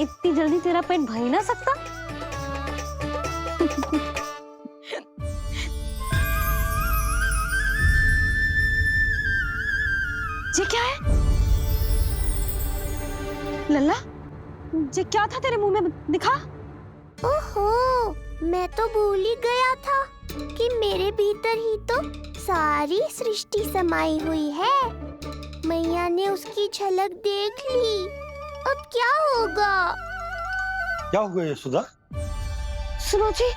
इतनी जल्दी तेरा पेट भर ही ना सकता। ये क्या है लल्ला? ये क्या था तेरे मुंह में, दिखा। ओहो, मैं तो भूल ही गया था कि मेरे भीतर ही तो सारी सृष्टि समाई हुई है। मैया ने उसकी झलक देख ली। अब क्या होगा? क्या हुआ यशोदा? सुनो जी,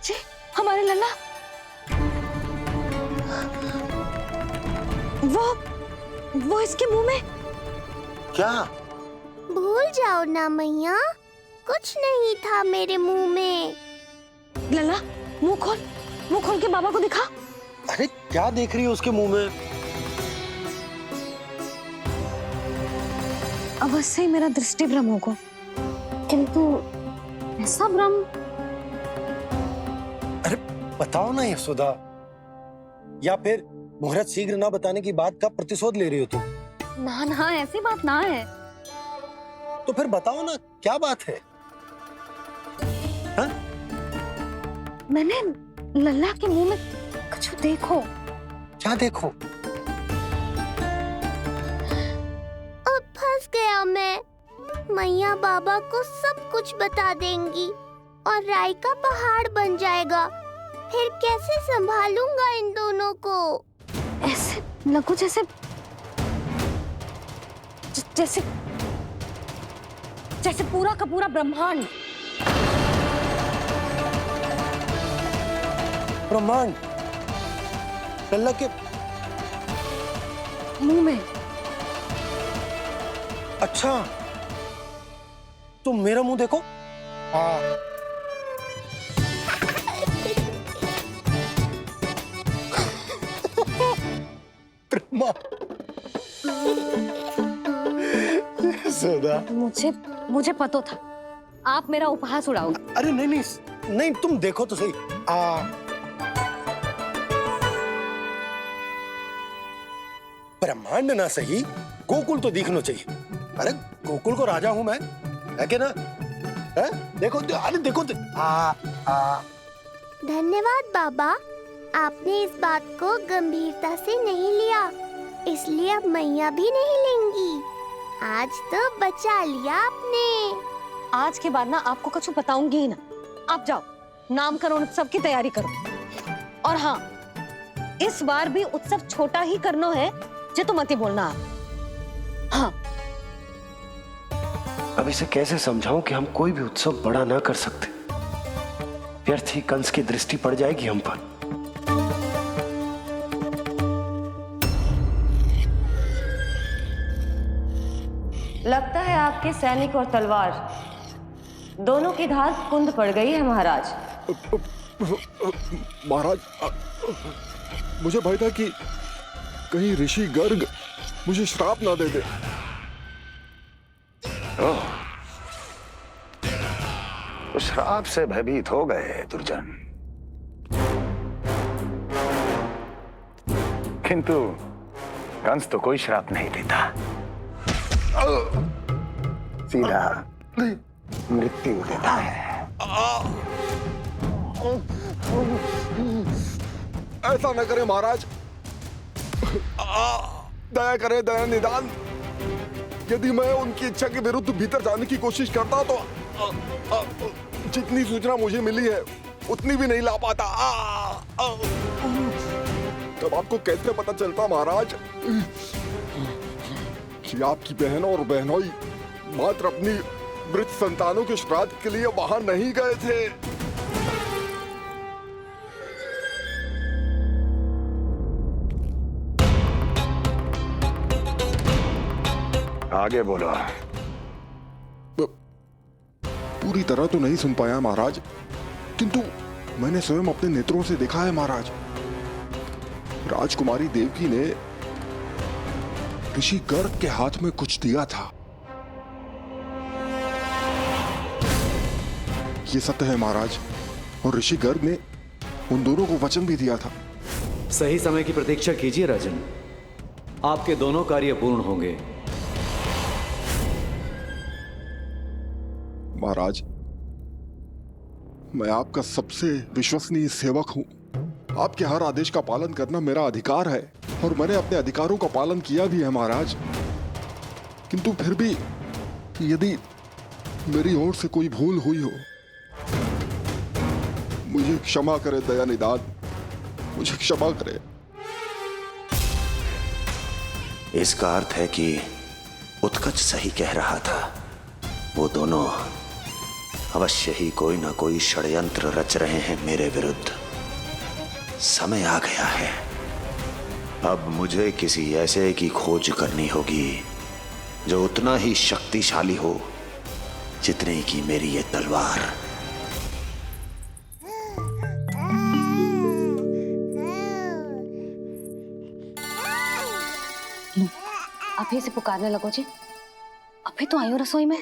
जी हमारे लल्ला वो इसके मुंह में। क्या? भूल जाओ ना मैया, कुछ नहीं था मेरे मुंह में। लल्ला मुंह खोल के बाबा को दिखा। अरे क्या देख रही है उसके मुंह में? अवश्य ही मेरा दृष्टि भ्रम होगा, किंतु ऐसा भ्रम। अरे बताओ ना यशोदा, या फिर मुहूर्त शीघ्र ना बताने की बात का प्रतिशोध ले रही हो तुम? ना ना, ऐसी बात ना है। तो फिर बताओ ना क्या बात है? हा? मैंने लल्ला के मुंह में कुछ देखो। क्या देखो? अब फंस गया मैं। मैया बाबा को सब कुछ बता देंगी और राय का पहाड़ बन जाएगा। फिर कैसे संभालूंगा इन दोनों को? ऐसे लगो जैसे जैसे जैसे पूरा का पूरा ब्रह्मांड। ब्रह्मांड लल्ला के मुंह में। अच्छा, तुम मेरा मुंह देखो। यशोदा, मुझे पता था आप मेरा उपहास उड़ाओगे। अरे नहीं नहीं नहीं, तुम देखो तो सही। ब्रह्मांड ना सही, गोकुल तो दिखना चाहिए। अरे गोकुल को राजा हूं मैं, है कि ना? है? देखो, अरे देखो तो। धन्यवाद बाबा, आपने इस बात को गंभीरता से नहीं लिया, इसलिए अब मैया भी नहीं लेंगी। आज तो बचा लिया आपने। आज के बाद ना आपको कुछ बताऊंगी ही ना। आप जाओ, नामकरण उत्सव की तैयारी करो। और हाँ, इस बार भी उत्सव छोटा ही करना है, जे तो मत ही बोलना। हाँ। अब इसे कैसे समझाऊं कि हम कोई भी उत्सव बड़ा ना कर सकते? व्यर्थ ही कंस की दृष्टि पड़ जाएगी हम पर। लगता है आपके सैनिक और तलवार दोनों की धार कुंद पड़ गई है महाराज। महाराज, मुझे भय था कि कहीं ऋषि गर्ग मुझे श्राप ना दे दे। तो श्राप से भयभीत हो गए दुर्जन, किंतु कंस तो कोई श्राप नहीं देता, सीधा मृत्यु देता है। ऐसा न करें महाराज, दया करें, दया निदान। यदि मैं उनकी इच्छा के विरुद्ध भीतर जाने की कोशिश करता तो जितनी सूचना मुझे मिली है उतनी भी नहीं ला पाता। तब आपको कैसे पता चलता महाराज कि आपकी बहन और बहनोई मात्र अपनी मृत संतानों के श्राद्ध के लिए वहां नहीं गए थे? आगे बोलो। पूरी तरह तो नहीं सुन पाया महाराज, किंतु मैंने स्वयं अपने नेत्रों से देखा है महाराज। राजकुमारी देवकी ने ऋषि गर्ग के हाथ में कुछ दिया था। ये सत्य है महाराज, और ऋषि गर्ग ने उन दोनों को वचन भी दिया था। सही समय की प्रतीक्षा कीजिए राजन, आपके दोनों कार्य पूर्ण होंगे। महाराज, मैं आपका सबसे विश्वसनीय सेवक हूं। आपके हर आदेश का पालन करना मेरा अधिकार है और मैंने अपने अधिकारों का पालन किया भी है महाराज। किंतु फिर भी यदि मेरी ओर से कोई भूल हुई हो, मुझे क्षमा करे दयानिदान, मुझे क्षमा करे। इसका अर्थ है कि उत्कच सही कह रहा था। वो दोनों अवश्य ही कोई ना कोई षड्यंत्र रच रहे हैं मेरे विरुद्ध। समय आ गया है, अब मुझे किसी ऐसे की खोज करनी होगी जो उतना ही शक्तिशाली हो जितनी की मेरी ये तलवार। अभी से पुकारने लगो जी। अभी तो आई हूँ रसोई में।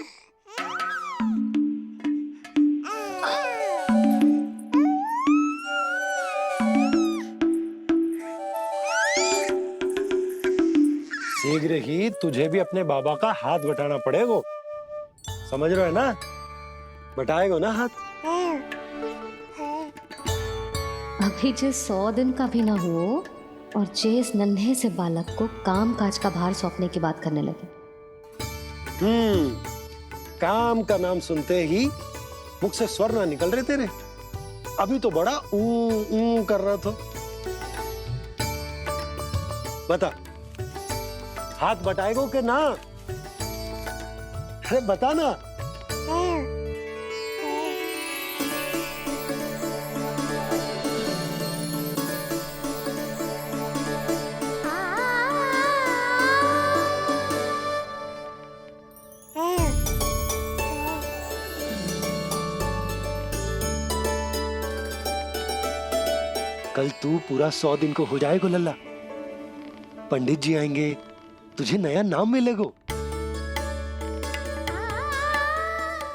शीघ्र ही तुझे भी अपने बाबा का हाथ बटाना पड़ेगा, समझ रहे हो ना? बटाएगा ना हाथ? अभी जे 100 दिन का भी ना हो और जे इस नन्हे से बालक को काम काज का भार सौंपने की बात करने लगे। काम का नाम सुनते ही मुख से स्वर ना निकल रहे तेरे। अभी तो बड़ा ऊ कर रहा था। बता, हाथ बटाएगो के ना? अरे बता ना। कल तू पूरा 100 दिन को हो जाएगा लल्ला। पंडित जी आएंगे, तुझे नया नाम मिलेगा।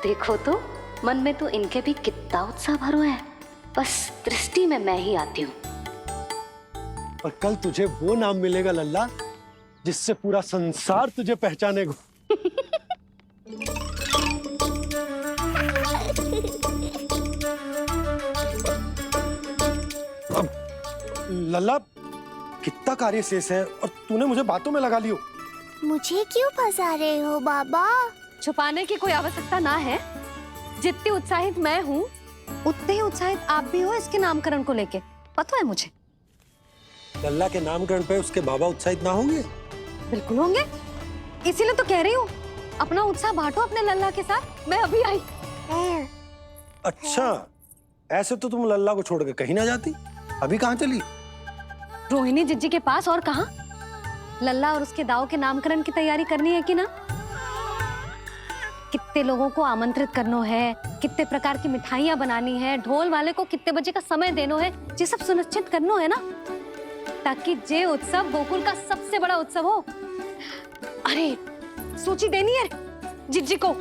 देखो तो मन में तो इनके भी कितना उत्साह भरो है। बस दृष्टि में मैं ही आती हूँ। और कल तुझे वो नाम मिलेगा लल्ला जिससे पूरा संसार तुझे पहचानेगा। अब लल्ला, कितना कार्य शेष है और तूने मुझे बातों में लगा लियो। मुझे क्यों फंसा रहे हो बाबा? छुपाने की कोई आवश्यकता ना है। जितनी उत्साहित मैं हूँ उतने ही उत्साहित आप भी हो इसके नामकरण को लेके। पता है मुझे। लल्ला के नामकरण पे उसके बाबा उत्साहित ना होंगे? बिल्कुल होंगे, इसीलिए तो कह रही हूँ अपना उत्साह बांटो अपने लल्ला के साथ। मैं अभी आई। अच्छा, ऐसे तो तुम लल्ला को छोड़ के कहीं ना जाती। अभी कहाँ चली? रोहिणी जिज्जी के पास, और कहाँ? लल्ला और उसके दाव के नामकरण की तैयारी करनी है कि ना? कितने लोगों को आमंत्रित करना है, कितने प्रकार की मिठाइयां बनानी है, ढोल वाले को कितने बजे का समय देना है, ये सब सुनिश्चित करना है ना, ताकि ये उत्सव गोकुल का सबसे बड़ा उत्सव हो। अरे सूची देनी है जिज्जी को।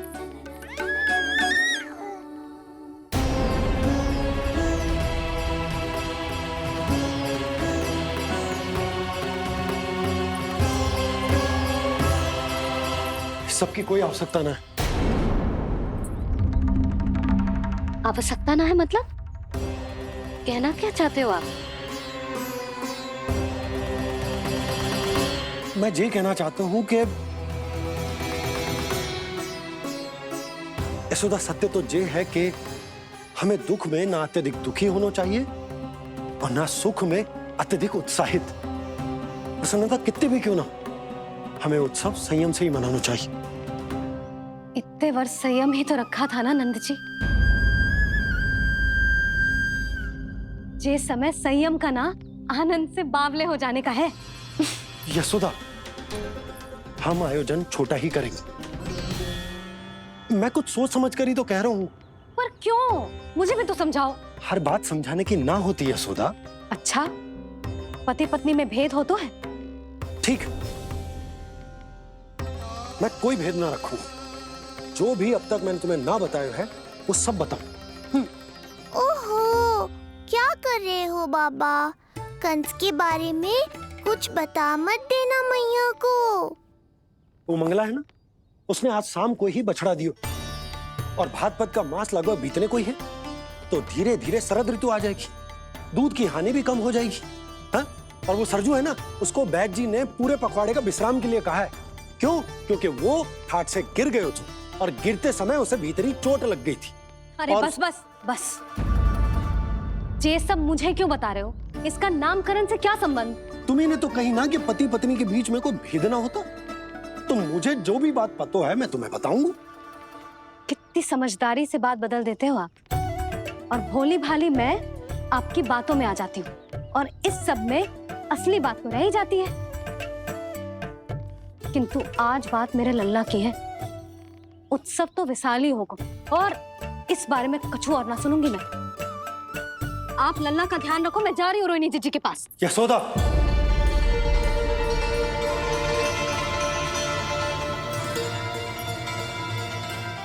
सबकी कोई आवश्यकता ना है। आवश्यकता ना है मतलब? कहना क्या चाहते हो आप? मैं ये कहना चाहता हूं कि यशोदा, सत्य तो ये है कि हमें दुख में ना अत्यधिक दुखी होना चाहिए और ना सुख में अत्यधिक उत्साहित। प्रसन्नता कितनी भी क्यों ना, हमें उत्सव संयम से ही मनाना चाहिए। इतने वर्ष संयम ही तो रखा था ना नंद जी। ये समय संयम का ना आनंद से बावले हो जाने का है। यशोदा, हम आयोजन छोटा ही करेंगे। मैं कुछ सोच समझ कर ही तो कह रहा हूँ। पर क्यों? मुझे भी तो समझाओ। हर बात समझाने की ना होती यशोदा। अच्छा, पति पत्नी में भेद हो तो है? ठीक, मैं कोई भेद ना रखूंगा। जो भी अब तक मैंने तुम्हें ना बताया है वो सब बताऊं। ओहो, क्या कर रहे हो बाबा? कंस के बारे में कुछ बता मत देना मैया को। वो मंगला है ना, उसने आज शाम को ही बछड़ा दियो। और भाद्रपद का मास लगभग बीतने को ही है, तो धीरे धीरे शरद ऋतु आ जाएगी, दूध की हानि भी कम हो जाएगी। हाँ? और वो सरजू है ना, उसको बैग जी ने पूरे पखवाड़े का विश्राम के लिए कहा है। क्यों? क्योंकि वो ठाट से गिर गए थे और गिरते समय उसे भीतरी चोट लग गई थी। अरे और... बस बस बस, ये सब मुझे क्यों बता रहे हो? इसका नामकरण से क्या संबंध? तुम्ही ने तो कही ना कि पति पत्नी के बीच में कोई भेद ना होता। तो मुझे जो भी बात पता है मैं तुम्हें बताऊंगा। कितनी समझदारी से बात बदल देते हो आप, और भोली भाली मैं आपकी बातों में आ जाती हूँ, और इस सब में असली बात तो रह ही जाती है। किंतु आज बात मेरे लल्ला की है। उत्सव तो विशाल ही होगा, और इस बारे में कछु और ना सुनूंगी मैं। आप लल्ला का ध्यान रखो, मैं जा रही हूँ रोहिणी जीजी के पास। यशोदा,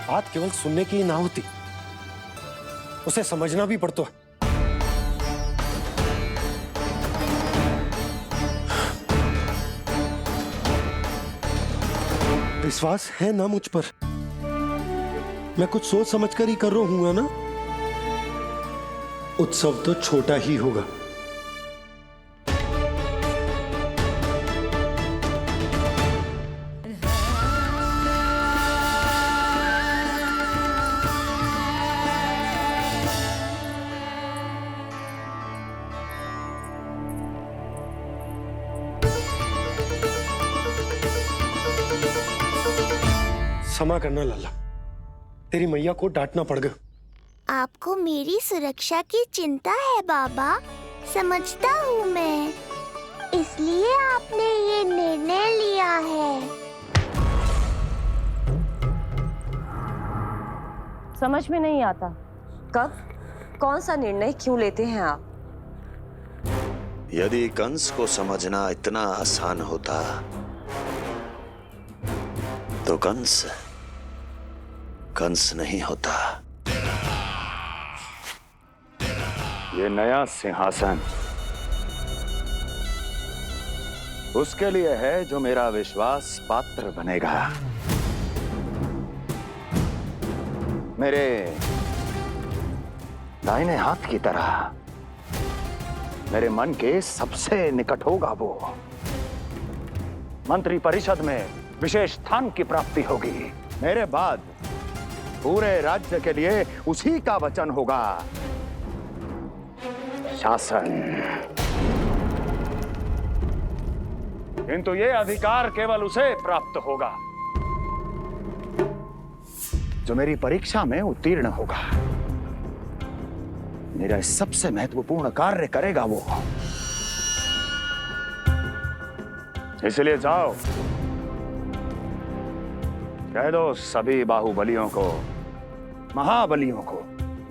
बात केवल सुनने की ना होती, उसे समझना भी पड़ता है। विश्वास है ना मुझ पर? मैं कुछ सोच समझ कर ही कर रहा हूँ ना। उत्सव तो छोटा ही होगा। क्षमा करना लल्ला, तेरी मैया को डांटना पड़ गया। आपको मेरी सुरक्षा की चिंता है बाबा, समझता हूँ मैं, इसलिए आपने ये निर्णय लिया है। समझ में नहीं आता, कब कौन सा निर्णय क्यों लेते हैं आप? यदि कंस को समझना इतना आसान होता तो कंस नहीं होता। ये नया सिंहासन उसके लिए है जो मेरा विश्वास पात्र बनेगा। मेरे दाहिने हाथ की तरह मेरे मन के सबसे निकट होगा वो। मंत्री परिषद में विशेष स्थान की प्राप्ति होगी। मेरे बाद पूरे राज्य के लिए उसी का वचन होगा। शासन। किंतु ये अधिकार केवल उसे प्राप्त होगा जो मेरी परीक्षा में उत्तीर्ण होगा। मेरा सबसे महत्वपूर्ण कार्य करेगा वो। इसलिए जाओ, कह दो सभी बाहुबलियों को, महाबलियों को,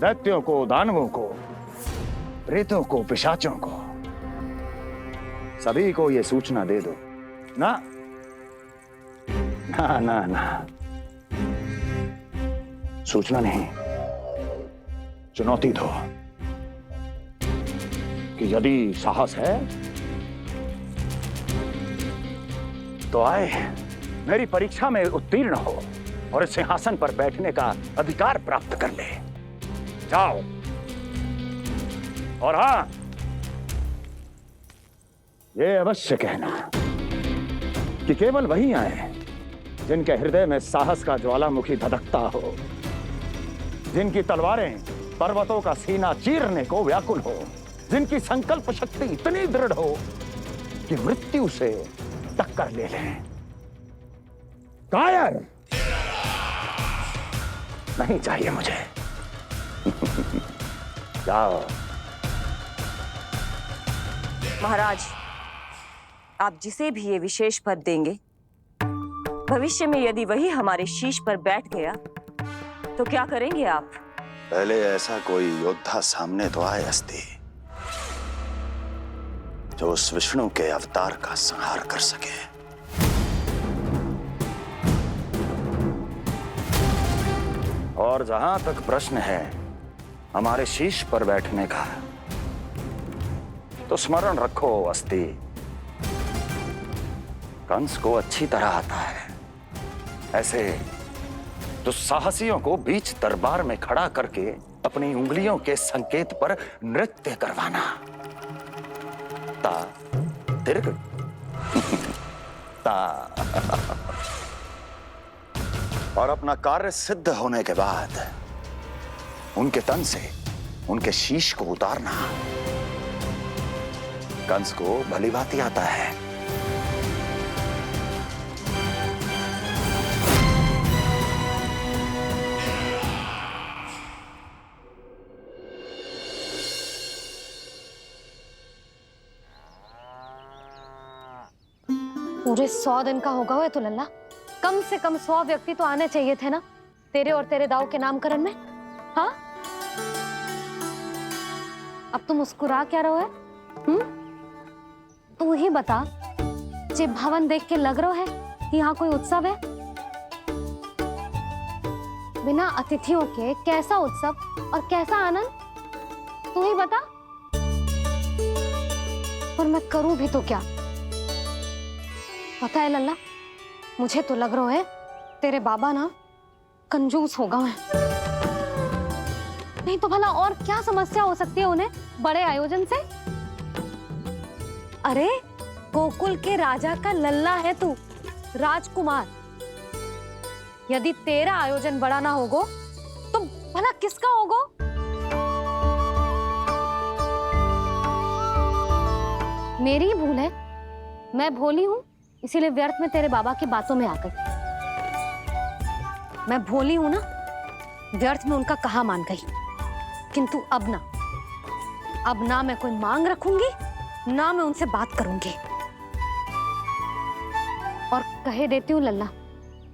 दैत्यों को, दानवों को, प्रेतों को, पिशाचों को, सभी को यह सूचना दे दो ना ना ना ना, सूचना नहीं, चुनौती दो कि यदि साहस है तो आए, मेरी परीक्षा में उत्तीर्ण हो और इस सिंहासन पर बैठने का अधिकार प्राप्त कर ले। जाओ। और हां, ये अवश्य कहना कि केवल वही आए जिनके हृदय में साहस का ज्वालामुखी धधकता हो, जिनकी तलवारें पर्वतों का सीना चीरने को व्याकुल हो, जिनकी संकल्प शक्ति इतनी दृढ़ हो कि मृत्यु से टक्कर ले लें। कायर नहीं चाहिए मुझे। जाओ। महाराज, आप जिसे भी ये विशेष पद देंगे, भविष्य में यदि वही हमारे शीश पर बैठ गया तो क्या करेंगे आप? पहले ऐसा कोई योद्धा सामने तो आए अस्ति, जो उस विष्णु के अवतार का संहार कर सके। और जहां तक प्रश्न है हमारे शीश पर बैठने का, तो स्मरण रखो अस्ति, कंस को अच्छी तरह आता है ऐसे तो साहसियों को बीच दरबार में खड़ा करके अपनी उंगलियों के संकेत पर नृत्य करवाना। ता दीर्घ ता। और अपना कार्य सिद्ध होने के बाद उनके तन से उनके शीश को उतारना कंस को भली भांति आता है। पूरे 100 दिन का होगा हुआ तो लल्ला, कम से कम 100 व्यक्ति तो आने चाहिए थे ना तेरे और तेरे दाऊ के नामकरण में। हाँ, अब तुम मुस्कुरा क्या रहो है? तू ही बता, जे भवन देख के लग रहा है कि यहाँ कोई उत्सव है? बिना अतिथियों के कैसा उत्सव और कैसा आनंद, तू ही बता। पर मैं करूं भी तो क्या? पता है लल्ला, मुझे तो लग रहा है तेरे बाबा ना कंजूस होगा है। नहीं तो भला और क्या समस्या हो सकती है उन्हें बड़े आयोजन से? अरे गोकुल के राजा का लल्ला है तू, राजकुमार। यदि तेरा आयोजन बड़ा ना होगो तो भला किसका होगो? मेरी भूल है, मैं भोली हूं, इसीलिए व्यर्थ में तेरे बाबा की बातों में आ गई। मैं भोली हूं ना, व्यर्थ में उनका कहा मान गई। किंतु अब ना मैं कोई मांग रखूंगी, ना मैं उनसे बात करूंगी। और कहे देती हूँ लल्ला,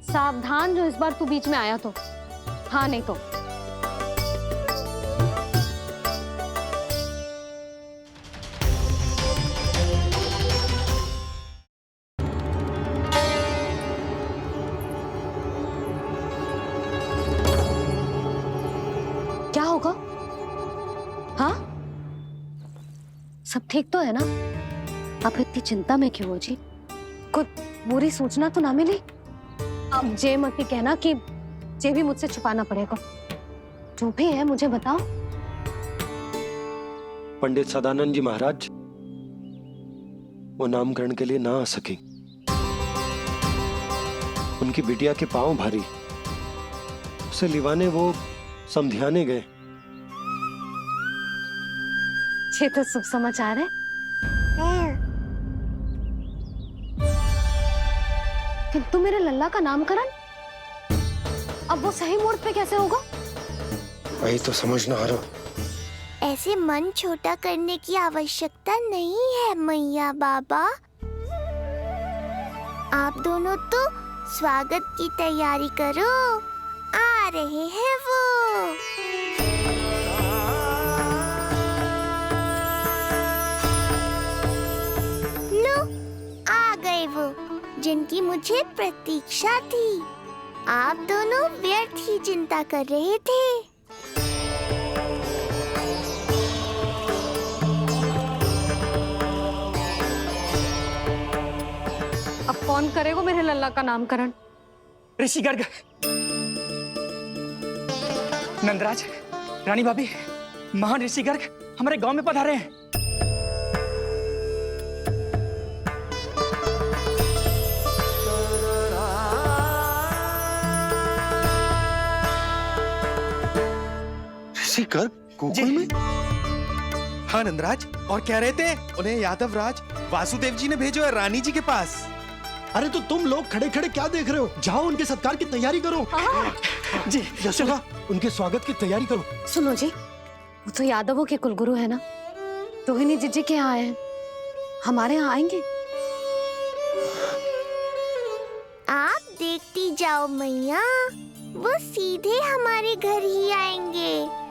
सावधान जो इस बार तू बीच में आया तो। हाँ नहीं तो क्या होगा? हाँ, सब ठीक तो है ना? आप इतनी चिंता में क्यों हो जी? कुछ बुरी सूचना तो ना मिली? अब जे मत ही कहना कि जे भी मुझसे छुपाना पड़ेगा। जो भी है मुझे बताओ। पंडित सदानंद जी महाराज वो नामकरण के लिए ना आ सके। उनकी बिटिया के पांव भारी, उसे लिवाने वो समधियाने गए। ये तो शुभ समाचार है। किंतु मेरे लल्ला का नामकरण अब वो सही मुहूर्त पे कैसे होगा? वही तो समझ ना आ रहा। ऐसे मन छोटा करने की आवश्यकता नहीं है मैया बाबा। आप दोनों तो स्वागत की तैयारी करो, आ रहे हैं वो। लो, आ गए वो जिनकी मुझे प्रतीक्षा थी। आप दोनों व्यर्थ ही चिंता कर रहे थे। अब कौन करेगा मेरे लल्ला का नामकरण? ऋषि गर्ग, नंदराज, रानी भाभी, महान ऋषि गर्ग हमारे गांव में पधारे हैं। ऋषि गर्ग गोकुल में? हाँ नंदराज, और कह रहे थे उन्हें यादव राज वासुदेव जी ने भेजो है रानी जी के पास। अरे तो तुम लोग खड़े खड़े क्या देख रहे हो? जाओ उनके सत्कार की तैयारी करो। जी यशोदा, उनके स्वागत की तैयारी करो। सुनो जी, वो तो यादवों के कुलगुरु है ना, रोहिणी जीजी के यहाँ आए हैं, हमारे यहाँ आएंगे। आप देखती जाओ मैया, वो सीधे हमारे घर ही आएंगे।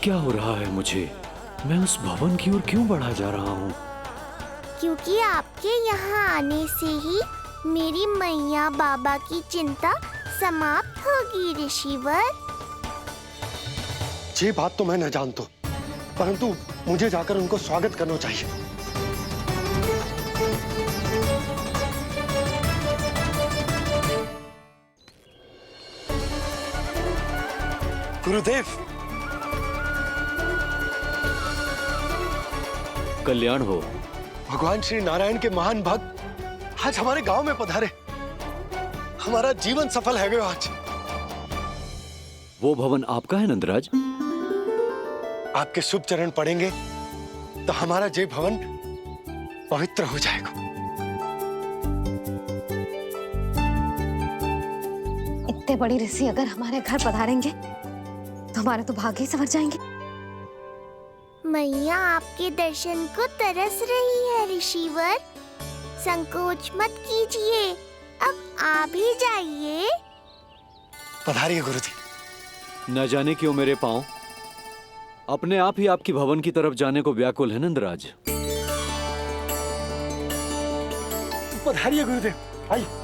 क्या हो रहा है मुझे? मैं उस भवन की ओर क्यों बढ़ा जा रहा हूँ? क्योंकि आपके यहाँ आने से ही मेरी मैया बाबा की चिंता समाप्त होगी ऋषिवर। ये बात तो मैं न जानता, परंतु मुझे जाकर उनको स्वागत करना चाहिए। गुरुदेव, कल्याण हो। भगवान श्री नारायण के महान भक्त आज हमारे गांव में पधारे। हमारा जीवन सफल है गयो आज। वो भवन आपका है नंदराज? आपके शुभ चरण पड़ेंगे तो हमारा जय भवन पवित्र हो जाएगा। इतने बड़ी ऋषि अगर हमारे घर पधारेंगे तो हमारे तो भाग्य ही संवर जाएंगे। मैया आपके दर्शन को तरस रही है ऋषिवर। संकोच मत कीजिए, अब आप ही जाइए। पधारिए गुरुजी। न जाने क्यों मेरे पांव अपने आप ही आपकी भवन की तरफ जाने को व्याकुल है नंदराज। पधारिए गुरुदेव, आइए।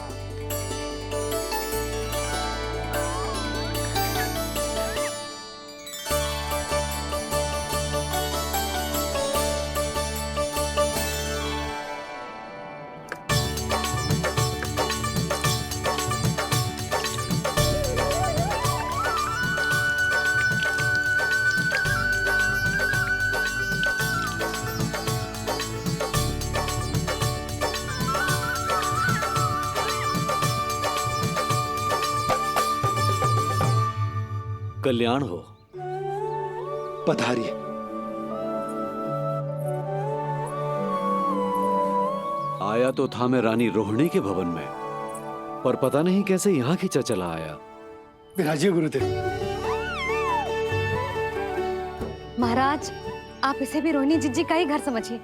कल्याण हो। पधारिए। आया तो था मैं रानी रोहिणी के भवन में, पर पता नहीं कैसे यहाँ खींचा चला आया। विराजिए गुरुदेव। महाराज, आप इसे भी रोहिणी जिज्जी का ही घर समझिए।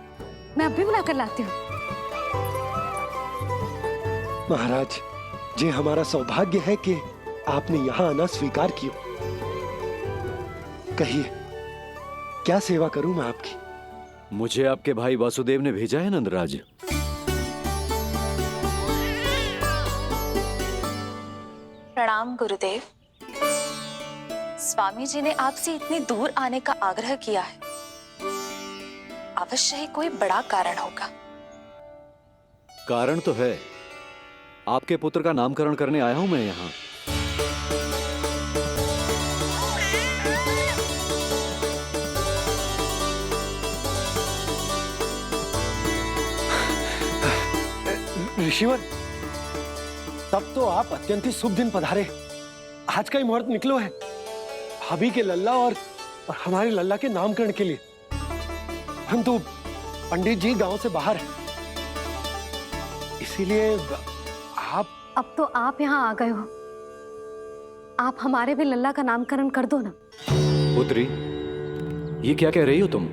मैं अब भी बुला कर लाती हूँ। महाराज, ये हमारा सौभाग्य है कि आपने यहाँ आना स्वीकार किया। कहिए, क्या सेवा करूं मैं आपकी? मुझे आपके भाई वासुदेव ने भेजा है नंदराज। प्रणाम गुरुदेव। स्वामी जी ने आपसे इतनी दूर आने का आग्रह किया है, अवश्य ही कोई बड़ा कारण होगा। कारण तो है, आपके पुत्र का नामकरण करने आया हूं मैं यहाँ। ऋषिवर, तब तो आप अत्यंत ही शुभ दिन पधारे। आज का ही मुहूर्त निकलो है भाभी के लल्ला और हमारे लल्ला के नामकरण के लिए। परंतु पंडित जी गांव से बाहर है, इसीलिए आप। अब तो आप यहाँ आ गए हो, आप हमारे भी लल्ला का नामकरण कर दो ना। पुत्री, ये क्या कह रही हो तुम?